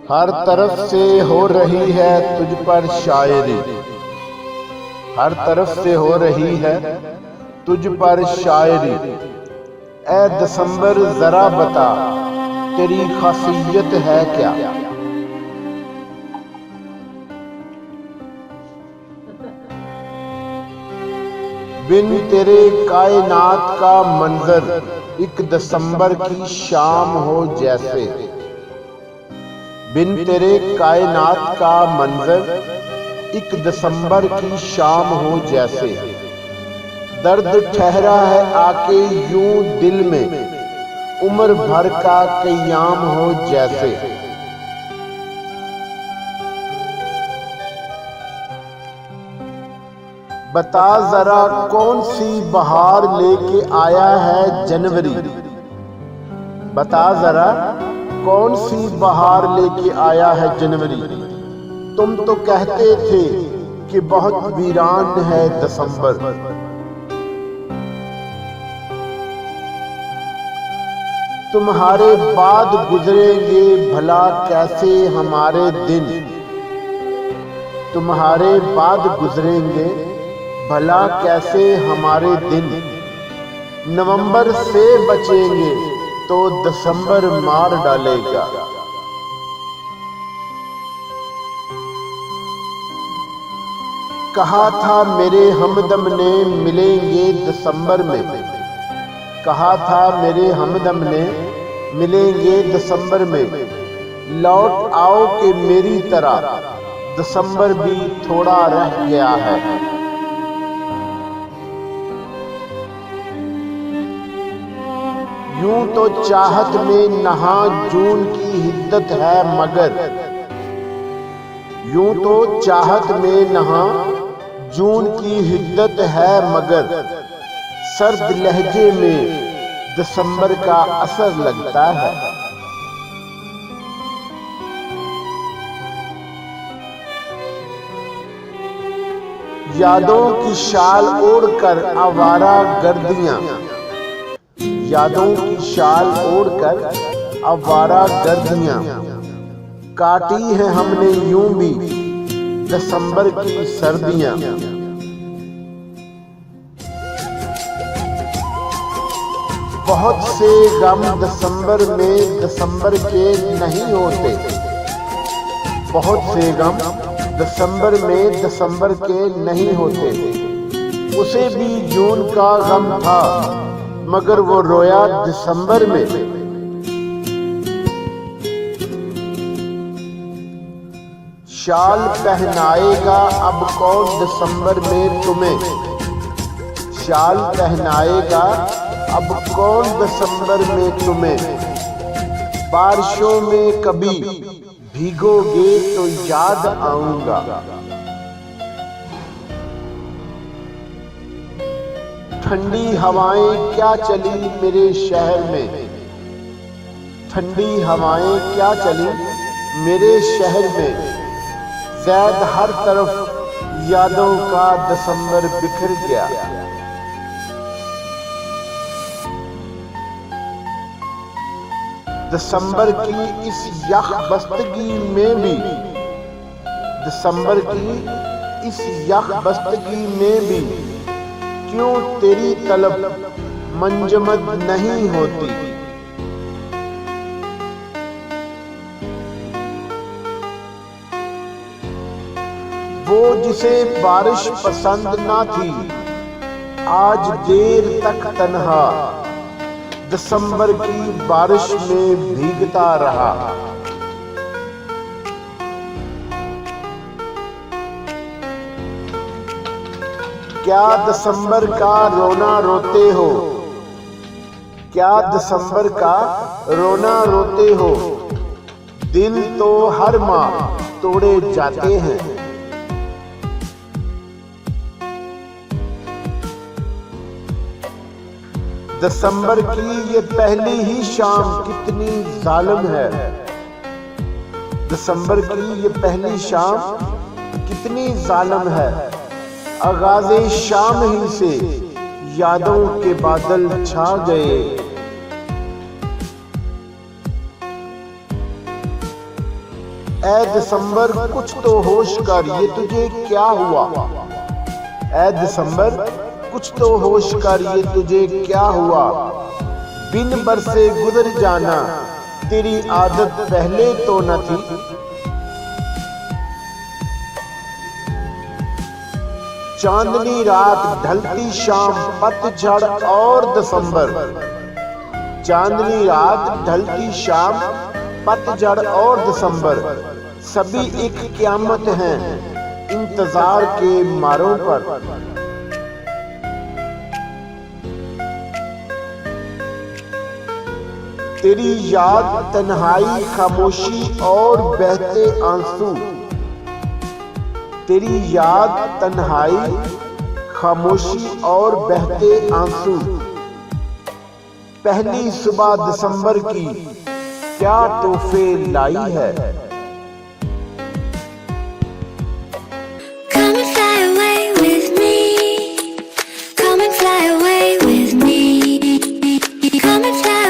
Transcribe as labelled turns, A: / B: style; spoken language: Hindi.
A: हर तरफ से हो रही है तुझ पर शायरी, हर तरफ से हो रही है तुझ पर शायरी। ए दिसंबर जरा बता तेरी खासियत है क्या। बिन तेरे कायनात का मंजर एक दिसंबर की शाम हो जैसे। बिन तेरे कायनात का मंजर एक दिसंबर की शाम हो जैसे। दर्द ठहरा है आके यूं दिल में उम्र भर का क़याम हो जैसे। बता जरा कौन सी बहार लेके आया है जनवरी। बता जरा कौन सी बहार लेके आया है जनवरी। तुम तो कहते थे कि बहुत वीरान है दिसंबर। तुम्हारे बाद गुजरेंगे भला कैसे हमारे दिन। तुम्हारे बाद गुजरेंगे भला कैसे हमारे दिन। नवंबर से बचेंगे तो दिसंबर मार डालेगा। कहा था मेरे हमदम ने मिलेंगे दिसंबर में। कहा था मेरे हमदम ने मिलेंगे दिसंबर में। लौट आओ कि मेरी तरह दिसंबर भी थोड़ा रह गया है। यूं तो चाहत में नहा जून की हिद्दत है मगर। यूं तो चाहत में नहा जून की हिद्दत है मगर। सर्द लहजे में दिसंबर का असर लगता है। यादों की शाल ओढ़कर आवारा गर्दियां। यादों की शाल ओढ़कर आवारा गर्दियां काटी है हमने यूं भी दिसंबर की सर्दियां। बहुत से गम दिसंबर में दिसंबर के नहीं होते। बहुत से गम दिसंबर में दिसंबर के नहीं होते। उसे भी जून का गम था मगर वो रोया दिसंबर में। शाल पहनाएगा अब कौन दिसंबर में तुम्हें। शाल पहनाएगा अब कौन दिसंबर में तुम्हें। बारिशों में कभी भीगोगे तो याद आऊंगा। ठंडी हवाएं क्या चली मेरे शहर में। ठंडी हवाएं क्या चली मेरे शहर में। ज़ैद हर तरफ यादों का दिसंबर बिखर गया। दिसंबर की इस यख बस्तगी में भी। दिसंबर की इस यख बस्तगी में भी क्यों तेरी तलब मंजमद नहीं होती। वो जिसे बारिश पसंद ना थी आज देर तक तन्हा दिसंबर की बारिश में भीगता रहा। क्या दिसंबर का रोना रोते हो। क्या दिसंबर का रोना रोते हो। दिल तो हर माह तोड़े जाते हैं। दिसंबर की ये पहली ही शाम कितनी जालिम है। दिसंबर की ये पहली शाम कितनी जालिम है। आगाज़े शाम ही से यादों के बादल छा गए। ऐ दिसंबर कुछ तो होश कर, ये तुझे क्या हुआ। ऐ दिसंबर कुछ तो होश कर, ये तुझे क्या हुआ। बिन बरसे गुजर जाना तेरी आदत पहले तो न थी। चांदनी रात ढलती शाम पतझड़ और दिसंबर। चांदनी रात ढलती शाम पतझड़ और दिसंबर, सभी एक क़यामत हैं इंतजार के मारों पर। तेरी याद तन्हाई खामोशी और बहते आंसू। तेरी याद तन्हाई खामोशी और बहते आंसू। पहली सुबह दिसंबर की क्या तोहफे लाई है।
B: Come and fly away with me. Come and fly away with me. Come and fly